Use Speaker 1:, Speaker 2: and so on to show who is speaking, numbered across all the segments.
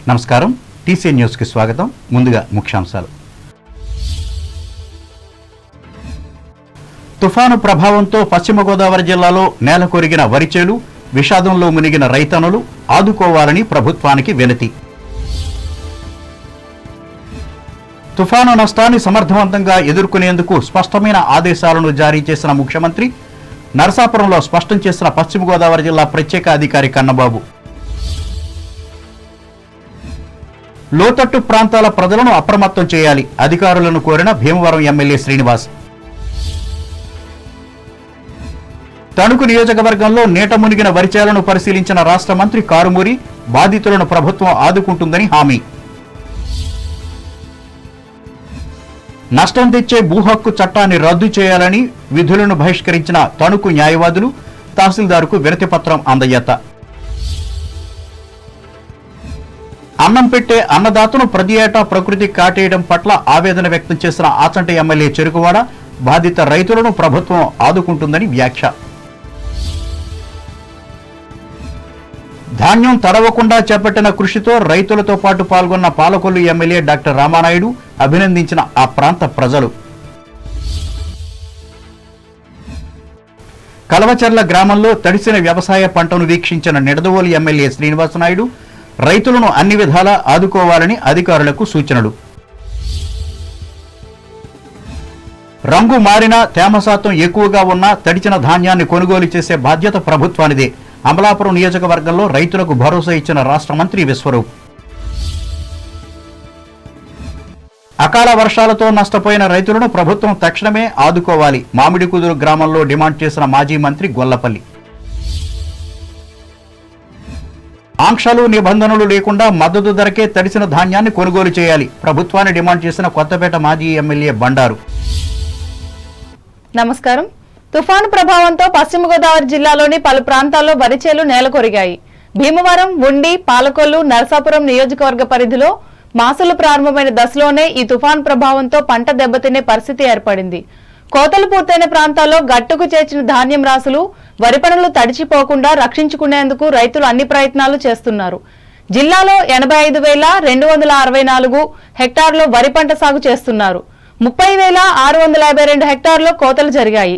Speaker 1: నమస్కారం TC news కి స్వాగతం. ముందుగా ముఖ్యాంశాలు. తుఫాను ప్రభావంతో పశ్చిమ గోదావరి జిల్లాలో నేలకొరిగిన వరిచేలు, విషాదంలో మునిగిన రైతన్నులు ఆదుకోవాలని ప్రభుత్వానికి వినతి. తుఫాను నష్టాన్ని సమర్థవంతంగా ఎదుర్కొనేందుకు స్పష్టమైన ఆదేశాలను జారీ చేసిన ముఖ్యమంత్రి, నరసాపురంలో స్పష్టం చేసిన పశ్చిమ గోదావరి జిల్లా ప్రత్యేక అధికారి కన్నబాబు. లోతట్టు ప్రాంతాల ప్రజలను అప్రమత్తం చేయాలి, అధికారులను కోరిన భీమవరం ఎమ్మెల్యే శ్రీనివాస్. తణుకు నియోజకవర్గంలో నీట మునిగిన వరిచేలను పరిశీలించిన రాష్ట్ర మంత్రి కారుమూరి, బాధితులను ప్రభుత్వం ఆదుకుంటుందని హామీ. నష్టం తెచ్చే భూ హక్కు చట్టాన్ని రద్దు చేయాలని విధులను బహిష్కరించిన తణుకు న్యాయవాదులు తహసీల్దార్కు వినతి పత్రం అందజేత. అన్నం పెట్టే అన్నదాతను ప్రతి ఏటా ప్రకృతి కాటేయడం పట్ల ఆవేదన వ్యక్తం చేసిన ఆచంట ఎమ్మెల్యే చెరుకువాడ, బాధిత రైతులను ప్రభుత్వం ఆదుకుంటుందని వ్యాఖ్య. ధాన్యం తడవకుండా చేపట్టిన కృషితో రైతులతో పాటు పాల్గొన్న పాలకొల్లు ఎమ్మెల్యే డాక్టర్ రామానాయుడు అభినందించిన ఆ ప్రాంత ప్రజలు. కలవచర్ల గ్రామంలో తడిసిన వ్యవసాయ పంటను వీక్షించిన నిడదవోలు ఎమ్మెల్యే శ్రీనివాసనాయుడు రైతులను అన్ని విధాలా ఆదుకోవాలని అధికారులకు సూచనలు. రంగు మారినా తేమ శాతం ఎక్కువగా ఉన్నా తడిచిన ధాన్యాన్ని కొనుగోలు చేసే బాధ్యత ప్రభుత్వానిదే. అమలాపురం నియోజకవర్గంలో రైతులకు భరోసా ఇచ్చిన రాష్ట్ర మంత్రి విశ్వరూప్. అకాల వర్షాలతో నష్టపోయిన రైతులను ప్రభుత్వం తక్షణమే ఆదుకోవాలి, మామిడికుదురు గ్రామంలో డిమాండ్ చేసిన మాజీ మంత్రి గొల్లపల్లి. ఆంక్షలు నిబంధనలు లేకుండా మద్దతు ధరకే తడిసిన ధాన్యాన్ని కొనుగోలు చేయాలి, ప్రభుత్వాన్ని డిమాండ్ చేసిన కొత్తపేట మాజీ ఎమ్మెల్యే బండారు.
Speaker 2: నమస్కారం. తుఫాను ప్రభావంతో పశ్చిమ గోదావరి జిల్లాలోని పలు ప్రాంతాల్లో వరిచేలు నేలకొరిగాయి. భీమవరం, ఉండి, పాలకొల్లు, నరసాపురం నియోజకవర్గ పరిధిలో మాసులు ప్రారంభమైన దశలోనే ఈ తుఫాను ప్రభావంతో పంట దెబ్బతినే పరిస్థితి ఏర్పడింది. కోతలు పూర్తయిన ప్రాంతాల్లో గట్టుకు చేర్చిన ధాన్యం రాసులు, వరి పనులు తడిచిపోకుండా రక్షించుకునేందుకు రైతులు అన్ని ప్రయత్నాలు చేస్తున్నారు. జిల్లాలో 85,264 హెక్టార్లో వరి పంట సాగు చేస్తున్నారు. 30,652 హెక్టార్లో కోతలు జరిగాయి.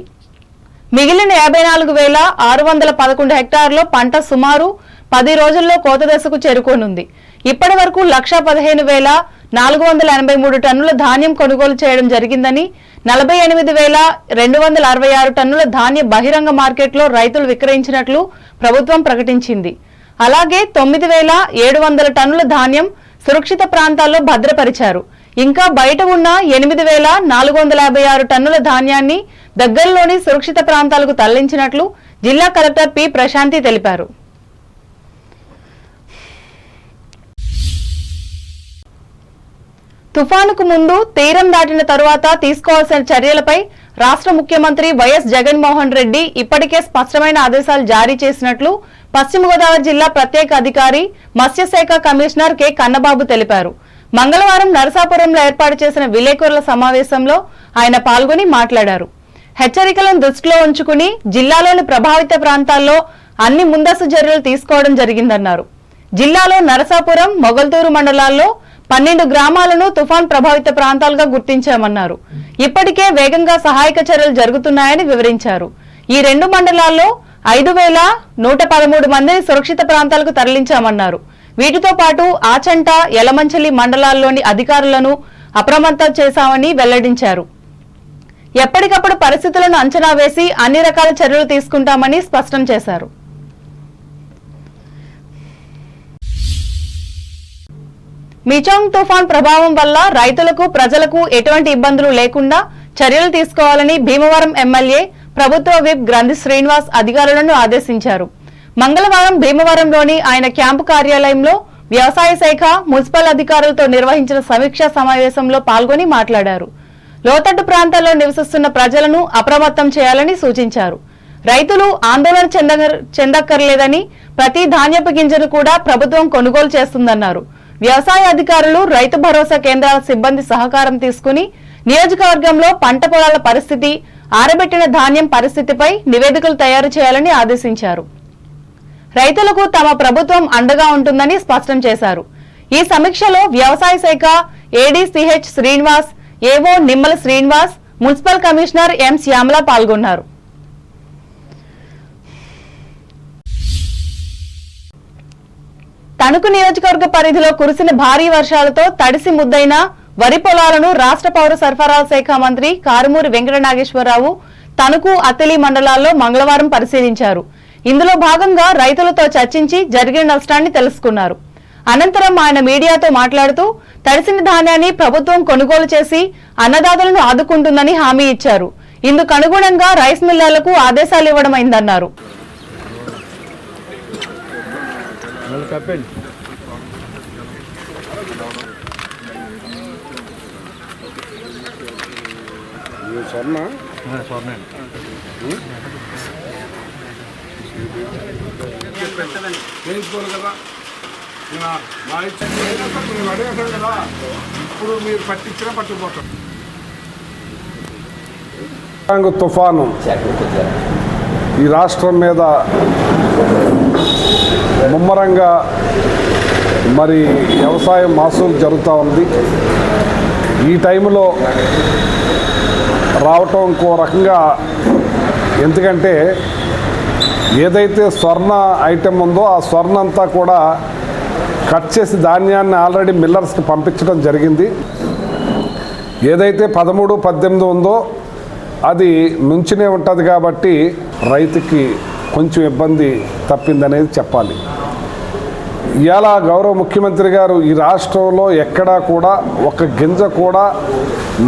Speaker 2: మిగిలిన 54,611 హెక్టార్లో పంట సుమారు 10 రోజుల్లో కోత దశకు చేరుకోనుంది. ఇప్పటి వరకు 1,15,483 టన్నుల ధాన్యం కొనుగోలు చేయడం జరిగిందని, 48,266 టన్నుల ధాన్య బహిరంగ మార్కెట్లో రైతులు విక్రయించినట్లు ప్రభుత్వం ప్రకటించింది. అలాగే 9,700 టన్నుల ధాన్యం సురక్షిత ప్రాంతాల్లో భద్రపరిచారు. ఇంకా బయట ఉన్న 8,456 టన్నుల ధాన్యాన్ని దగ్గరలోని సురక్షిత ప్రాంతాలకు తరలించినట్లు జిల్లా కలెక్టర్ పి ప్రశాంతి తెలిపారు. తుఫానుకు ముందు, తీరం దాటిన తరువాత తీసుకోవాల్సిన చర్యలపై రాష్ట్ర ముఖ్యమంత్రి వైఎస్ జగన్మోహన్ రెడ్డి ఇప్పటికే స్పష్టమైన ఆదేశాలు జారీ చేసినట్లు పశ్చిమ గోదావరి జిల్లా ప్రత్యేక అధికారి, మత్స్యశాఖ కమిషనర్ కె కన్నబాబు తెలిపారు. మంగళవారం నరసాపురంలో ఏర్పాటు చేసిన విలేకరుల సమావేశంలో ఆయన పాల్గొని మాట్లాడారు. హెచ్చరికలను దృష్టిలో ఉంచుకుని జిల్లాలోని ప్రభావిత ప్రాంతాల్లో అన్ని ముందస్తు చర్యలు తీసుకోవడం జరిగిందన్నారు. జిల్లాలో నరసాపురం, మొగల్తూరు మండలాల్లో 12 గ్రామాలను తుఫాన్ ప్రభావిత ప్రాంతాలుగా గుర్తించామన్నారు. ఇప్పటికే వేగంగా సహాయక చర్యలు జరుగుతున్నాయని వివరించారు. ఈ 2 మండలాల్లో 5,113 మందిని సురక్షిత ప్రాంతాలకు తరలించామన్నారు. వీటితో పాటు ఆచంట, యలమంచలి మండలాల్లోని అధికారులను అప్రమత్తం చేశామని వెల్లడించారు. ఎప్పటికప్పుడు పరిస్థితులను అంచనా వేసి అన్ని రకాల చర్యలు తీసుకుంటామని స్పష్టం చేశారు. మిచాంగ్ తుఫాన్ ప్రభావం వల్ల రైతులకు, ప్రజలకు ఎటువంటి ఇబ్బందులు లేకుండా చర్యలు తీసుకోవాలని భీమవరం ఎమ్మెల్యే, ప్రభుత్వ విప్ గ్రంథి శ్రీనివాస్ అధికారులను ఆదేశించారు. మంగళవారం భీమవరంలోని ఆయన క్యాంపు కార్యాలయంలో వ్యవసాయ శాఖ, మున్సిపల్ అధికారులతో నిర్వహించిన సమీక్షా సమావేశంలో పాల్గొని మాట్లాడారు. లోతట్టు ప్రాంతాల్లో నివసిస్తున్న ప్రజలను అప్రమత్తం చేయాలని సూచించారు. రైతులు ఆందోళన చెందక్కర్లేదని, ప్రతి ధాన్యపు గింజను కూడా ప్రభుత్వం కొనుగోలు చేస్తుందన్నారు. వ్యవసాయ అధికారులు రైతు భరోసా కేంద్రాల సిబ్బంది సహకారం తీసుకుని నియోజకవర్గంలో పంట పొలాల పరిస్థితి, ఆరబెట్టిన ధాన్యం పరిస్థితిపై నివేదికలు తయారు చేయాలని ఆదేశించారు. రైతులకు తమ ప్రభుత్వం అండగా ఉంటుందని స్పష్టం చేశారు. ఈ సమీక్షలో వ్యవసాయ శాఖ ఏడీ సిహెచ్ శ్రీనివాస్, ఏవో Nimmala Srinivas, municipal commissioner M Shyamala పాల్గొన్నారు. తణుకు నియోజకవర్గ పరిధిలో కురిసిన భారీ వర్షాలతో తడిసి ముద్దైన వరి పొలాలను రాష్ట్ర పౌర సరఫరాల శాఖ మంత్రి కారుమూరి వెంకట నాగేశ్వరరావు తణుకు, అత్తిలి మండలాల్లో మంగళవారం పరిశీలించారు. ఇందులో భాగంగా రైతులతో చర్చించి జరిగిన నష్టాన్ని తెలుసుకున్నారు. అనంతరం ఆయన మీడియాతో మాట్లాడుతూ తడిసిన ధాన్యాన్ని ప్రభుత్వం కొనుగోలు చేసి అన్నదాతలను ఆదుకుంటుందని హామీ ఇచ్చారు. ఇందుకు అనుగుణంగా రైస్ మిల్లర్లకు ఆదేశాలు ఇవ్వడమైందన్నారు.
Speaker 3: చేయించుకోవాలి కదా, మా ఇచ్చిన అడిగారు కదా, ఇప్పుడు మీరు పట్టించినా పట్టుకుపోతారు. తుఫాను ఈ రాష్ట్రం మీద ముమ్మరంగా మరి వ్యవసాయ మహసూలు జరుగుతూ ఉంది. ఈ టైంలో రావటం ఇంకో రకంగా, ఎందుకంటే ఏదైతే స్వర్ణ ఐటెం ఉందో ఆ స్వర్ణ అంతా కూడా కట్ చేసి ధాన్యాన్ని ఆల్రెడీ మిల్లర్స్కి పంపించడం జరిగింది. ఏదైతే 13, 18 ఉందో అది నుంచినే ఉంటుంది కాబట్టి రైతుకి కొంచెం ఇబ్బంది తప్పిందనేది చెప్పాలి. ఇవాళ గౌరవ ముఖ్యమంత్రి గారు ఈ రాష్ట్రంలో ఎక్కడా కూడా ఒక గింజ కూడా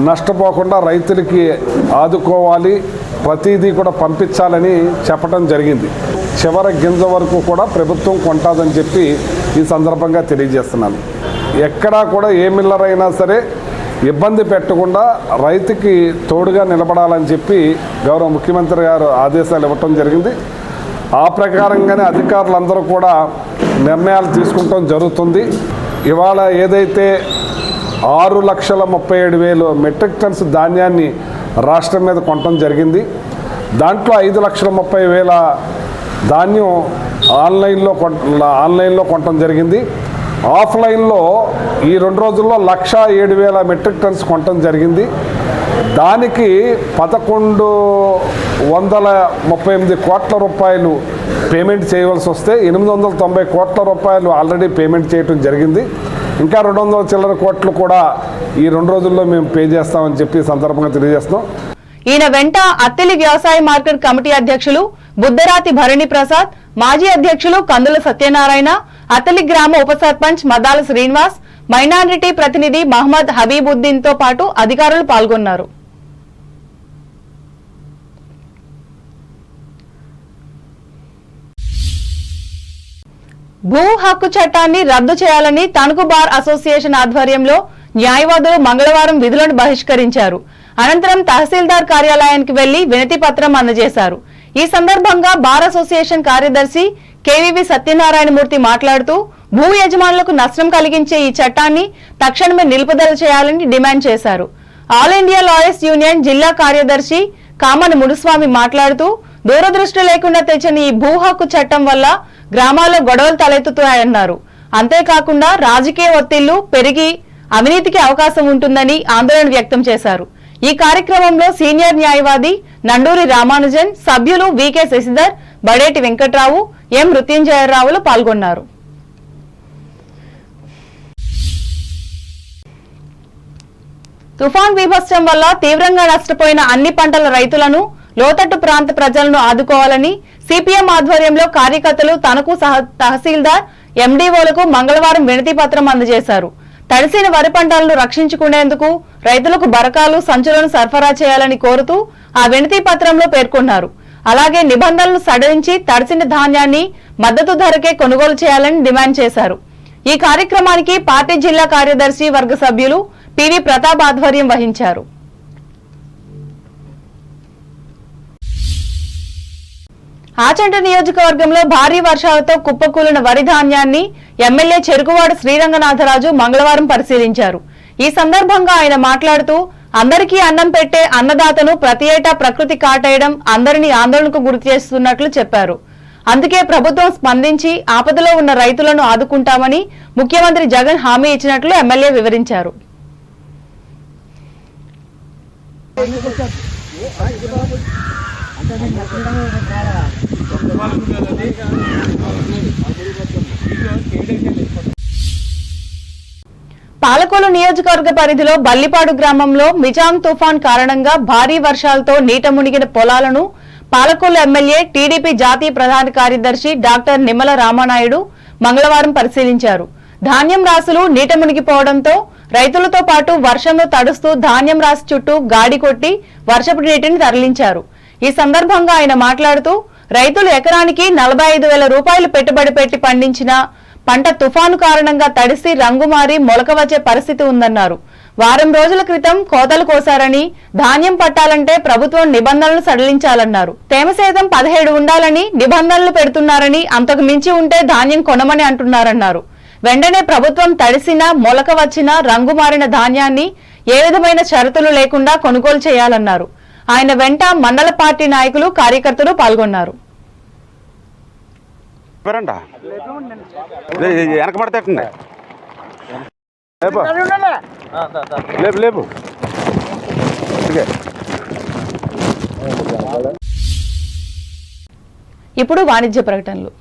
Speaker 3: నష్టపోకుండా రైతులకి ఆదుకోవాలి, ప్రతిదీ కూడా పంపించాలని చెప్పడం జరిగింది. చివరి గింజ వరకు కూడా ప్రభుత్వం కొంటాదని చెప్పి ఈ సందర్భంగా తెలియజేస్తున్నాను. ఎక్కడా కూడా ఏ మిల్లర్ అయినా సరే ఇబ్బంది పెట్టకుండా రైతుకి తోడుగా నిలబడాలని చెప్పి గౌరవ ముఖ్యమంత్రి గారు ఆదేశాలు ఇవ్వటం జరిగింది. ఆ ప్రకారంగానే అధికారులందరూ కూడా నిర్ణయాలు తీసుకుంటాం జరుగుతుంది. ఇవాళ ఏదైతే 6,37,000 మెట్రిక్ టన్స్ ధాన్యాన్ని రాష్ట్రం మీద కొనటం జరిగింది. దాంట్లో 5,30,000 ధాన్యం ఆన్లైన్లో కొనటం జరిగింది. ఆఫ్లైన్లో ఈ 2 రోజుల్లో 1,07,000 మెట్రిక్ టన్స్ కొనటం జరిగింది. దానికి 1,138 కోట్ల రూపాయలు పేమెంట్ చేయవలసి వస్తే 890 కోట్ల రూపాయలు ఆల్రెడీ పేమెంట్ చేయడం జరిగింది. ఇంకా 200 చిల్లర కోట్లు కూడా ఈ 2 రోజుల్లో మేము పే చేస్తామని చెప్పి సందర్భంగా తెలియజేస్తున్నాం.
Speaker 2: ఈయన వెంట అత్తిలి వ్యవసాయ మార్కెట్ కమిటీ అధ్యక్షులు బుద్దరాతి భరణి ప్రసాద్, మాజీ అధ్యక్షులు కందుల సత్యనారాయణ, అత్తిలి గ్రామ ఉప సర్పంచ్ మదాల శ్రీనివాస్, మైనారిటీ ప్రతినిధి మహమ్మద్ హబీబుద్దీన్ తో పాటు అధికారులు పాల్గొన్నారు. భూ హక్కు చట్టాన్ని రద్దు చేయాలని తణుకు బార్ అసోసియేషన్ ఆధ్వర్యంలో న్యాయవాదులు మంగళవారం విధులను బహిష్కరించారు. అనంతరం తహసీల్దార్ కార్యాలయానికి వెళ్లి వినతి పత్రం అందజేశారు. ఈ సందర్భంగా బార్ అసోసియేషన్ కార్యదర్శి కేవీవి సత్యనారాయణమూర్తి మాట్లాడుతూ భూ యజమానులకు నష్టం కలిగించే ఈ చట్టాన్ని తక్షణమే నిలుపుదల చేయాలని డిమాండ్ చేశారు. ఆల్ ఇండియా లాయర్స్ యూనియన్ జిల్లా కార్యదర్శి కామన మునుస్వామి మాట్లాడుతూ దూరదృష్టి లేకుండా తెచ్చిన ఈ భూ హక్కు చట్టం వల్ల గ్రామాల్లో గొడవలు తలెత్తుతాయన్నారు. అంతేకాకుండా రాజకీయ ఒత్తిళ్లు పెరిగి అవినీతికి అవకాశం ఉంటుందని ఆందోళన వ్యక్తం చేశారు. ఈ కార్యక్రమంలో సీనియర్ న్యాయవాది నండూరి రామానుజన్, సభ్యులు వికే శశిధర్, బడేటి వెంకట్రావు, ఎం మృత్యుంజయరావులు పాల్గొన్నారు. తుఫాన్ బీభత్సం వల్ల తీవ్రంగా నష్టపోయిన అన్ని పంటల రైతులను, లోతట్టు ప్రాంత ప్రజలను ఆదుకోవాలని సిపిఎం ఆధ్వర్యంలో కార్యకర్తలు తణుకు తహసీల్దార్, ఎండీఓలకు మంగళవారం వినతి పత్రం అందజేశారు. తడిసిన వరి పంటలను రక్షించుకునేందుకు రైతులకు బరకాలు, సంచులను సరఫరా చేయాలని కోరుతూ ఆ వినతి పత్రంలో పేర్కొన్నారు. అలాగే నిబంధనలు సడలించి తడిసిన ధాన్యాన్ని మద్దతు ధరకే కొనుగోలు చేయాలని డిమాండ్ చేశారు. ఈ కార్యక్రమానికి పార్టీ జిల్లా కార్యదర్శి వర్గ సభ్యులు పివి ప్రతాప్ ఆధ్వర్యం వహించారు. ఆచంట నియోజకవర్గంలో భారీ వర్షాలతో కుప్పకూలిన వరి ధాన్యాన్ని ఎమ్మెల్యే చెరుకువాడ శ్రీరంగనాథరాజు మంగళవారం పరిశీలించారు. ఈ సందర్భంగా ఆయన మాట్లాడుతూ అందరికీ అన్నం పెట్టే అన్నదాతను ప్రతి ఏటా ప్రకృతి కాటేయడం అందరినీ ఆందోళనకు గురి చేస్తున్నట్లు చెప్పారు. అందుకే ప్రభుత్వం స్పందించి ఆపదలో ఉన్న రైతులను ఆదుకుంటామని ముఖ్యమంత్రి జగన్ హామీ ఇచ్చినట్లు ఎమ్మెల్యే వివరించారు. పాలకొల్లు నియోజకవర్గ పరిధిలో బల్లిపాడు గ్రామంలో మిజాంగ్ తుఫాన్ కారణంగా భారీ వర్షాలతో నీట మునిగిన పొలాలను పాలకొల్లు ఎమ్మెల్యే టీడీపీ జాతీయ ప్రధాన కార్యదర్శి డాక్టర్ నిమ్మల రామానాయుడు మంగళవారం పరిశీలించారు. ధాన్యం రాసులు నీట మునిగిపోవడంతో రైతులతో పాటు వర్షంలో తడుస్తూ ధాన్యం రాశి చుట్టూ గాడి కొట్టి వర్షపు నీటిని తరలించారు. ఈ సందర్భంగా ఆయన మాట్లాడుతూ రైతులు ఎకరానికి 45,000 రూపాయలు పెట్టుబడి పెట్టి పండించిన పంట తుఫాను కారణంగా తడిసి రంగుమారి మొలక వచ్చే పరిస్థితి ఉందన్నారు. వారం రోజుల క్రితం కోతలు కోసారని ధాన్యం పట్టాలంటే ప్రభుత్వం నిబంధనలు సడలించాలన్నారు. తేమ శాతం 17 ఉండాలని నిబంధనలు పెడుతున్నారని, అంతకు మించి ఉంటే ధాన్యం కొనమని అంటున్నారన్నారు. వెంటనే ప్రభుత్వం తడిసిన మొలక వచ్చిన రంగు మారిన ధాన్యాన్ని ఏ విధమైన షరతులు లేకుండా కొనుగోలు చేయాలన్నారు. ఆయన వెంట మండల పార్టీ నాయకులు కార్యకర్తలు పాల్గొన్నారు. ఇప్పుడు వాణిజ్య ప్రకటనలు.